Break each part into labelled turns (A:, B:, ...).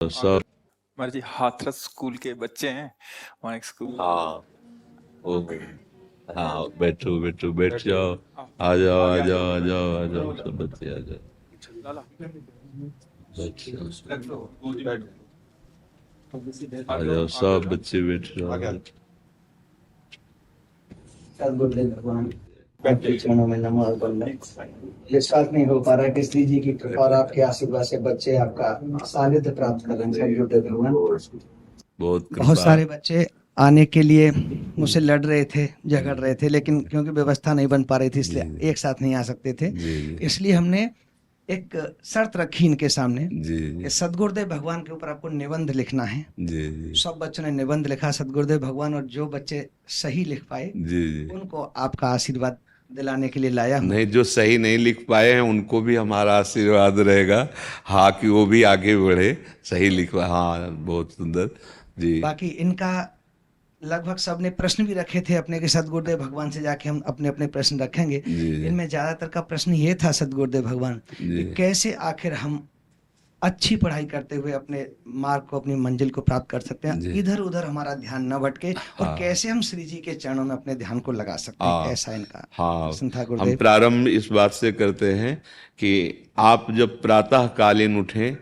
A: सब।
B: हमारे जी हाथरस स्कूल के बच्चे हैं। वहाँ एक स्कूल।
A: हाँ वो हाँ, बैठो बैठो, बैठ जाओ।
B: आओ,
A: आ जाओ आ
B: आगे आ
A: जाओ
B: जाओ।
A: आ जाओ आ जाओ, सब बच्चे आ जाओ।
B: लाला
A: बैठ जाओ,
B: आ
A: आ
B: जाओ,
A: जाओ,
B: आगे
A: सब
B: जाओ।
A: बच्चे बैठ जाओ।
C: सद्गुरुदेव भगवान आपके चरणों में नमः वंदन। विश्वास नहीं हो पा रहा कि श्री जी की कृपा और आपके आशीर्वाद से बच्चे आपका सानिध्य प्राप्त कर रहे हैं। सद्गुरुदेव भगवान
A: बहुत
C: बहुत
A: कृपा।
C: सारे बच्चे आने के लिए मुझसे लड़ रहे थे, झगड़ रहे थे, लेकिन क्योंकि व्यवस्था नहीं बन पा रही थी इसलिए
A: जी
C: एक साथ नहीं आ सकते थे।
A: जी
C: इसलिए हमने एक शर्त रखी इनके सामने
A: जी
C: कि सद्गुरुदेव भगवान के ऊपर आपको निबंध लिखना है।
A: जी जी
C: सब बच्चों ने निबंध लिखा सद्गुरुदेव भगवान, और जो बच्चे सही लिख पाए
A: जी जी।
C: उनको आपका आशीर्वाद दिलाने के लिए लाया हूँ।
A: नहीं, जो सही नहीं लिख पाए हैं उनको भी हमारा आशीर्वाद रहेगा। हाँ, कि वो भी आगे बढ़े, सही लिखवा। हाँ, बहुत सुंदर जी।
C: बाकी इनका लगभग सबने प्रश्न भी रखे थे अपने के सद्गुरुदेव भगवान से जाके हम अपने अपने प्रश्न रखेंगे।
A: जी जी
C: इनमें ज्यादातर का प्रश्न ये था सद्गुरुदेव भगवान
A: जी
C: कि कैसे आखिर हम अच्छी पढ़ाई करते हुए अपने मार्ग को, अपनी मंजिल को प्राप्त कर सकते हैं,
A: जी।
C: इधर उधर हमारा ध्यान न भटके, और
A: हाँ
C: कैसे हम श्री जी के चरणों में अपने ध्यान को लगा सकते हैं।
A: हाँ
C: ऐसा इनका
A: हाँ।
C: प्रश्न था
A: हम
C: गुरुदेव।
A: प्रारंभ इस बात से करते हैं कि आप जब प्रातः कालीन उठें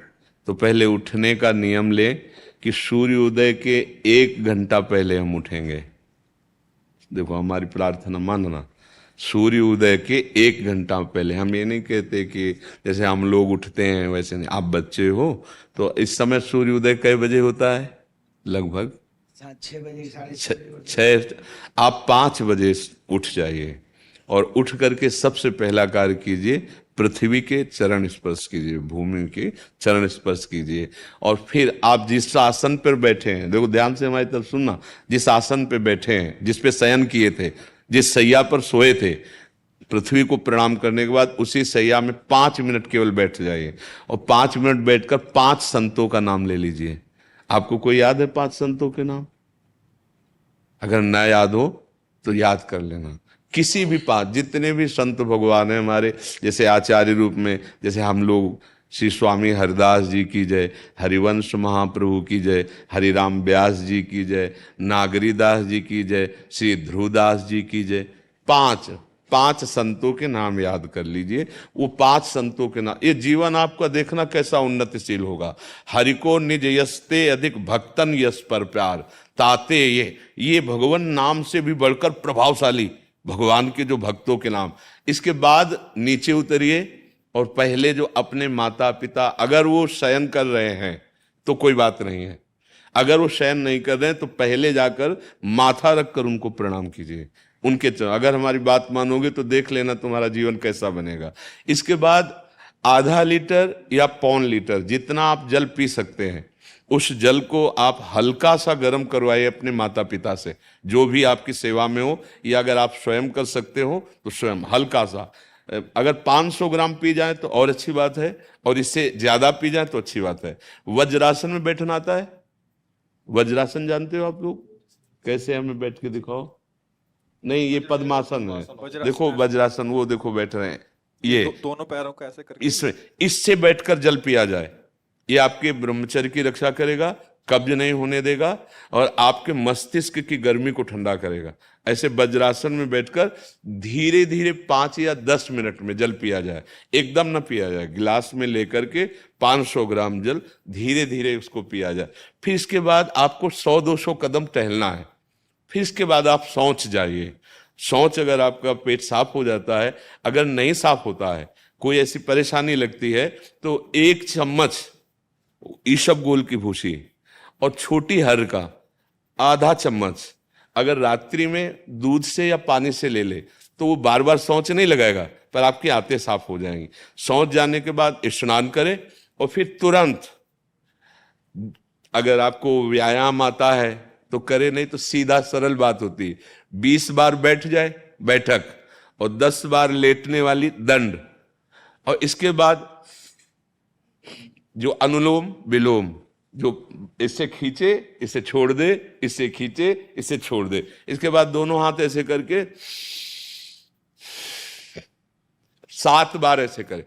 A: तो पहले उठने का नियम लें कि सूर्योदय के 1 घंटा पहले हम उठेंगे। देखो, हमारी प्रार्थना मानना, सूर्य उदय के 1 घंटा पहले। हम ये नहीं कहते कि जैसे हम लोग उठते हैं वैसे नहीं। आप बच्चे हो तो इस समय सूर्योदय कई बजे होता है? लगभग
C: 6 बजे, साढ़े
A: छः। आप 5 बजे उठ जाइए और उठ करके सबसे पहला कार्य कीजिए, पृथ्वी के चरण स्पर्श कीजिए, भूमि के चरण स्पर्श कीजिए। और फिर आप जिस आसन पर बैठे हैं, देखो ध्यान से हमारी तरफ सुनना, जिस आसन पे बैठे हैं, जिस पे शयन किए थे, जिस सैया पर सोए थे, पृथ्वी को प्रणाम करने के बाद उसी सैया में 5 मिनट केवल बैठ जाइए और 5 मिनट बैठकर 5 संतों का नाम ले लीजिए। आपको कोई याद है 5 संतों के नाम? अगर ना याद हो तो याद कर लेना। किसी भी पांच, जितने भी संत भगवान हैं हमारे, जैसे आचार्य रूप में, जैसे हम लोग श्री स्वामी हरिदास जी की जय, हरिवंश महाप्रभु की जय, हरिराम व्यास जी की जय, नागरीदास जी की जय, श्री ध्रुवदास जी की जय। पांच पांच संतों के नाम याद कर लीजिए। वो 5 संतों के नाम, ये जीवन आपका देखना कैसा उन्नतिशील होगा। हरि को निज यस्ते अधिक भक्तन यस पर प्यार ताते ये भगवान नाम से भी बढ़कर प्रभावशाली भगवान के जो भक्तों के नाम। इसके बाद नीचे उतरिए और पहले जो अपने माता पिता, अगर वो शयन कर रहे हैं तो कोई बात नहीं है, अगर वो शयन नहीं कर रहे हैं तो पहले जाकर माथा रखकर उनको प्रणाम कीजिए, उनके चरण। अगर हमारी बात मानोगे तो देख लेना तुम्हारा जीवन कैसा बनेगा। इसके बाद आधा लीटर या 1.25 लीटर जितना आप जल पी सकते हैं, उस जल को आप हल्का सा गर्म करवाइए अपने माता पिता से, जो भी आपकी सेवा में हो, या अगर आप स्वयं कर सकते हो तो स्वयं हल्का सा। अगर 500 ग्राम पी जाए तो और अच्छी बात है, और इससे ज्यादा पी जाए तो अच्छी बात है। वज्रासन में बैठना आता है? वज्रासन जानते हो आप लोग? कैसे, हमें बैठ के दिखाओ। नहीं, ये पद्मासन है। देखो वज्रासन, वो देखो बैठ रहे हैं, ये
B: दोनों पैरों को ऐसे करके
A: इससे बैठकर जल पिया जाए। ये आपके ब्रह्मचर्य की रक्षा करेगा, कब्ज नहीं होने देगा, और आपके मस्तिष्क की गर्मी को ठंडा करेगा। ऐसे वज्रासन में बैठकर धीरे धीरे 5 या 10 मिनट में जल पिया जाए। एकदम ना पिया जाए, गिलास में लेकर के 500 ग्राम जल धीरे धीरे उसको पिया जाए। फिर इसके बाद आपको 100-200 कदम टहलना है। फिर इसके बाद आप शौच जाइए। शौच, अगर आपका पेट साफ हो जाता है, अगर नहीं साफ होता है, कोई ऐसी परेशानी लगती है, तो 1 चम्मच ईसबगोल की भूसी और छोटी हर का आधा चम्मच अगर रात्रि में दूध से या पानी से ले ले तो वो बार बार शौच नहीं लगाएगा, पर आपकी आंतें साफ हो जाएंगी। शौच जाने के बाद स्नान करें और फिर तुरंत, अगर आपको व्यायाम आता है तो करे, नहीं तो सीधा सरल बात होती है, 20 बार बैठ जाए बैठक और 10 बार लेटने वाली दंड। और इसके बाद जो अनुलोम विलोम, जो इससे खींचे इसे छोड़ दे, इससे खींचे इसे छोड़ दे, इसके बाद दोनों हाथ ऐसे करके 7 बार ऐसे करे।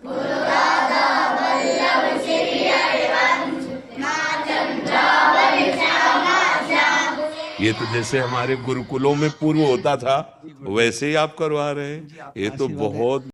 A: ये तो जैसे हमारे गुरुकुलों में पूर्व होता था वैसे ही आप करवा रहे हैं। ये तो बहुत